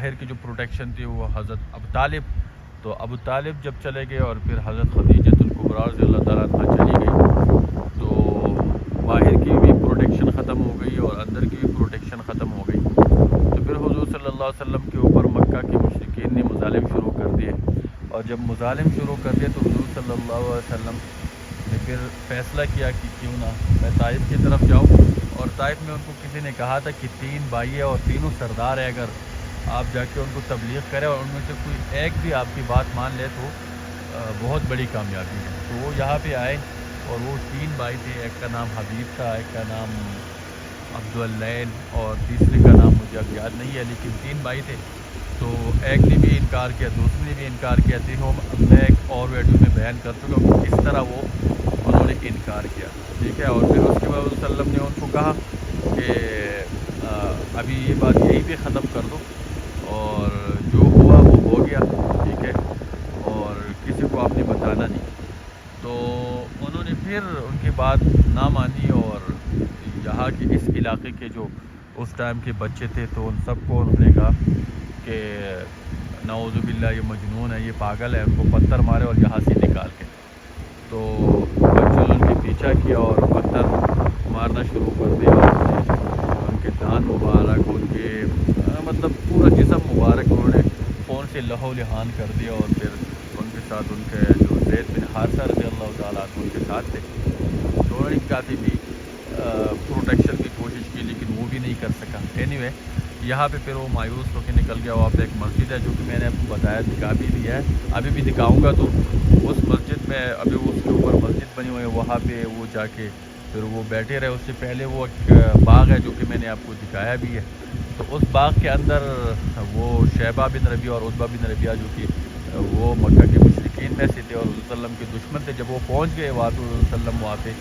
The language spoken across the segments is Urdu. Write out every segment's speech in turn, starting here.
باہر کی جو پروٹیکشن تھی وہ حضرت ابو طالب، تو ابو طالب جب چلے گئے اور پھر حضرت خدیجۃ الکبریٰ رضی اللہ تعالیٰ عنہ چلی گئی، تو باہر کی بھی پروٹیکشن ختم ہو گئی اور اندر کی بھی پروٹیکشن ختم ہو گئی۔ تو پھر حضور صلی اللہ علیہ وسلم کے اوپر مکہ کے مشرکین نے مظالم شروع کر دیے، اور جب مظالم شروع کر دیے تو حضور صلی اللہ علیہ وسلم نے پھر فیصلہ کیا کہ کیوں نہ میں طائف کی طرف جاؤں، اور طائف میں ان کو کسی نے کہا تھا کہ 3 بھائی ہے اور تینوں سردار ہیں، اگر آپ جا کے ان کو تبلیغ کریں اور ان میں سے کوئی ایک بھی آپ کی بات مان لے تو بہت بڑی کامیابی ہے۔ تو وہ یہاں پہ آئے اور وہ 3 بھائی تھے، ایک کا نام حبیب تھا، ایک کا نام عبداللیل اور تیسرے کا نام مجھے اب یاد نہیں ہے، لیکن 3 بھائی تھے۔ تو ایک نے بھی انکار کیا، دوسرے نے بھی انکار کیا، میں ایک اور ویڈیو میں بیان کر چکا ہوں کہ کس طرح انہوں نے انکار کیا، ٹھیک ہے۔ اور پھر اس کے بعد صلی اللہ علیہ وسلم نے ان کو کہا کہ ابھی یہ بات یہیں پہ ختم کر دو، اور جو ہوا وہ ہو گیا، ٹھیک ہے، اور کسی کو آپ نے بتانا نہیں۔ تو انہوں نے پھر ان کی بات نہ مانی، اور یہاں کے اس علاقے کے جو اس ٹائم کے بچے تھے تو ان سب کو انہوں نے کہا کہ نعوذ باللہ یہ مجنون ہے، یہ پاگل ہے، ان کو پتھر مارے اور یہاں سے نکال کے۔ تو بچوں نے ان کے پیچھا کیا اور پتھر مارنا شروع کر دیا، اور ان کے دان مبارک، ان کے مطلب پورا جسم مبارک انہوں نے خون سے لہو لہان کر دیا، اور پھر ان کے ساتھ ان کے جو زید بن حارثہ رضی اللہ تعالیٰ عنہ ان کے ساتھ تھے، تو انہوں نے کافی بھی پروٹیکشن کی کوشش کی لیکن وہ بھی نہیں کر سکا۔ اینی وے یہاں پہ پھر وہ مایوس ہو کے نکل گیا۔ وہاں پہ ایک مسجد ہے جو کہ میں نے آپ کو بتایا، دکھا بھی ہے، ابھی بھی دکھاؤں گا۔ تو اس مسجد میں ابھی اس کے اوپر مسجد بنی ہوئی ہے، وہاں پہ وہ جا کے پھر وہ بیٹھے رہے۔ اس سے پہلے وہ ایک باغ ہے جو کہ میں نے آپ کو دکھایا بھی ہے، تو اس باغ کے اندر وہ شیبہ بن ربیعہ اور عتبہ بن ربیعہ جو کہ وہ مکہ کے مشرکین میں سے تھے اور حضور صلی اللہ علیہ وسلم کے دشمن تھے، جب وہ پہنچ گئے وہاں پہ حضور صلی اللہ علیہ وسلم وہاں پہ،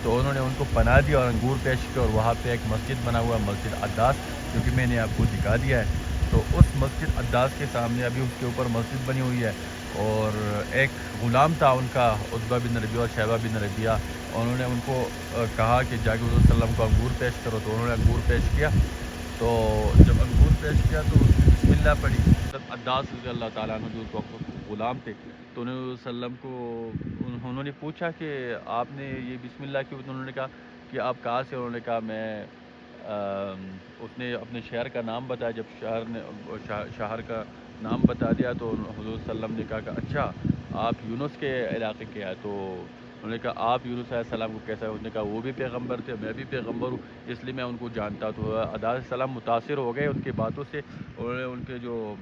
تو انہوں نے ان کو پناہ دیا اور انگور پیش کیا، اور وہاں پہ ایک مسجد بنا ہوا ہے، مسجد عداس، جو کہ میں نے آپ کو دکھا دیا ہے۔ تو اس مسجد عداس کے سامنے ابھی اس کے اوپر مسجد بنی ہوئی ہے، اور ایک غلام تھا ان کا عتبہ بن ربیعہ اور شیبہ بن ربیعہ، اور انہوں نے ان کو کہا کہ جا کے حضور صلی اللہ علیہ وسلم کو انگور پیش کرو، تو انہوں نے انگور پیش کیا۔ تو جب انگور پیش کیا تو اس نے بسم اللہ پڑھی، حضرت عداس رضی اللہ تعالیٰ عنہ جو اس وقت غلام تھے، تو انہوں نے صلی اللہ علیہ وسلم کو انہوں نے پوچھا کہ آپ نے یہ بسم اللہ کیوں؟ انہوں نے کہا کہ آپ کہاں سے؟ انہوں نے کہا میں اس نے اپنے شہر کا نام بتایا، جب شہر کا نام بتا دیا تو حضور صلی اللہ علیہ وسلم نے کہا کہ اچھا آپ یونس کے علاقے کے ہیں، تو انہوں نے کہا آپ یونس علیہ السلام کو کیسا ہے؟ انہوں نے کہا وہ بھی پیغمبر تھے، میں بھی پیغمبر ہوں، اس لیے میں ان کو جانتا۔ تو عداس علیہ السلام متاثر ہو گئے ان کی باتوں سے، انہوں نے ان کے جو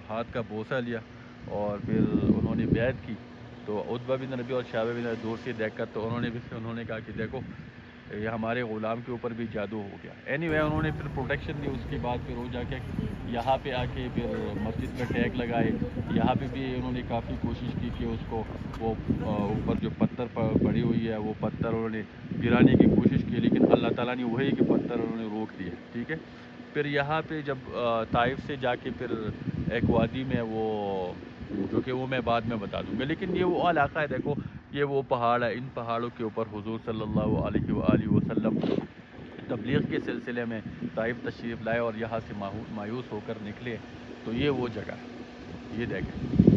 ہاتھ کا بوسہ لیا اور پھر انہوں نے بیعت کی۔ تو عتبہ بن ربیعہ اور شیبہ بن ربیعہ دور سے دیکھ کر تو انہوں نے کہا کہ دیکھو یہ ہمارے غلام کے اوپر بھی جادو ہو گیا۔ اینی وے انہوں نے پھر پروٹیکشن دی، اس کے بعد پھر وہ جا کے یہاں پہ آ کے پھر مسجد میں ٹیگ لگائے، یہاں پہ بھی انہوں نے کافی کوشش کی کہ اس کو وہ اوپر جو پتھر پڑی ہوئی ہے وہ پتھر انہوں نے گرانے کی کوشش کی، لیکن اللہ تعالیٰ نے وہی کہ پتھر انہوں نے روک دیا، ٹھیک ہے۔ پھر یہاں پہ جب طائف سے جا کے پھر ایک وادی میں وہ جو کہ وہ میں بعد میں بتا دوں گا، لیکن یہ وہ علاقہ ہے، دیکھو یہ وہ پہاڑ ہے، ان پہاڑوں کے اوپر حضور صلی اللہ علیہ وآلہ وسلم تبلیغ کے سلسلے میں طائف تشریف لائے اور یہاں سے مایوس ہو کر نکلے۔ تو یہ وہ جگہ ہے، یہ دیکھیں۔